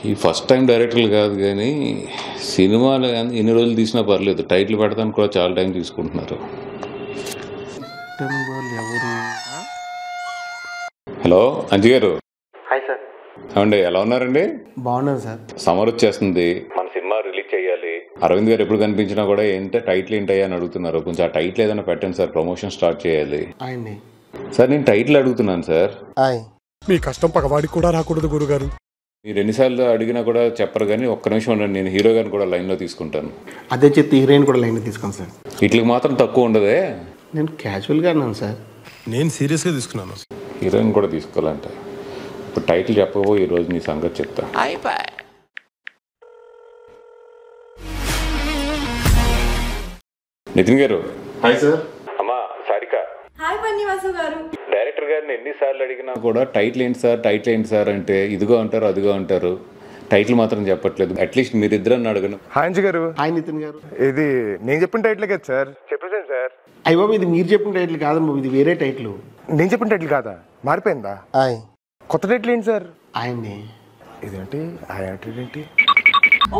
ఈ first time డైరెక్టర్లు కాదు కానీ సినిమాలు ఎన్ని రోజులు తీసినా పర్లేదు, టైటిల్ పెడతానికి కూడా చాలా టైం తీసుకుంటున్నారు. హలో అంజి గారు. Hi sir. ఏమండి ఎలా ఉన్నారండి? బాగున్నాను సార్. సమ్మర్ వచ్చేస్తుంది, మన సినిమా రిలీజ్ చేయాలి. అరవింద్ గారు ఎప్పుడు కనిపించినా కూడా టైటిల్ ఏంటయ్యా అని అడుగుతున్నారు. కొంచెం ఆ టైటిల్ ఏదైనా పెట్టండి సార్, ప్రమోషన్ స్టార్ట్ చేయాలి. సార్ నేను టైటిల్ అడుగుతున్నాను సార్. మీ కష్టం పగవాడికి కూడా రాకూడదు గురుగారు. మీరు ఎన్నిసార్లు అడిగినా కూడా చెప్పరు కానీ ఒక్క నిమిషం ఉండండి, నేను హీరో గారిని కూడా లైన్లో తీసుకుంటాను. అదే చెప్తే హీరోయిన్ కూడా లైన్లో తీసుకోండి సార్. వీటికి మాత్రం తక్కువ ఉండదే. నేను క్యాజువల్గా అన్నాను సార్. నేను సీరియస్గా తీసుకున్నాను. హీరోయిన్ కూడా తీసుకోవాలంటే ఇప్పుడు టైటిల్ చెప్పబోయి ఈరోజు నీ సంగతి చెప్తా. నితిన్ గారు. Hi sir. అమ్మా సారిక. హాయ్ పన్నివాసు గారు. డైరెక్టర్ గారిని ఎన్నిసార్లు అడిగినా కూడా టైటిల్ ఏంటి సార్ అంటే ఇదిగో అంటారు అదిగో అంటారు, టైటిల్ మాత్రం చెప్పట్లేదు. అట్లీస్ట్ మీరిద్దరని అడగను. హాయ్ అంజి గారు. హాయ్ నితిన్ గారు. ఇది నేను చెప్పిన టైటిల్ కదా సార్? చెప్పేసాను సార్. అయ్యో ఇది మీరు చెప్పిన టైటిల్ కాదమ్మా, ఇది వేరే టైటిల్. నేను చెప్పిన టైటిల్ కాదా? మారిపోయిందా? కొత్త టైటిల్ ఏంటి సార్? ఆయన్ని ఇదేంటి ఏంటి?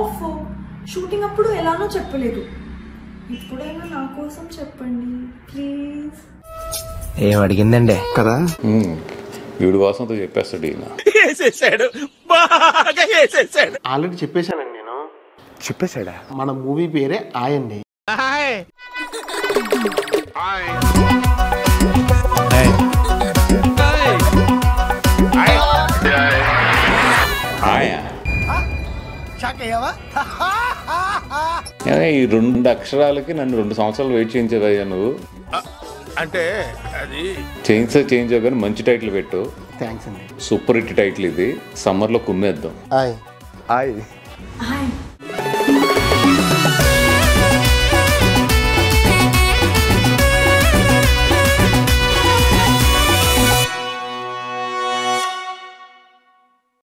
ఓఫో, షూటింగ్ అప్పుడు ఎలానో చెప్పలేదు, ఇప్పుడైనా నా కోసం చెప్పండి ప్లీజ్. ఏం అడిగిందండి కదా? వీడి వాసనతో చెప్పేస్తాడు ఈయన. ఆల్రెడీ చెప్పేశానండి నేను. చెప్పేశాడా? మన మూవీ పేరే ఆయన్ని. ఈ 2 అక్షరాలకి నన్ను 2 సంవత్సరాలు వెయిట్ చేయించేవయ్యా నువ్వు. అంటే అది చేయించావు కానీ మంచి టైటిల్ పెట్టు. థ్యాంక్స్ అండి. సూపర్ హిట్ టైటిల్ ఇది, సమ్మర్లో కుమ్మేద్దాం. హాయ్. హాయ్.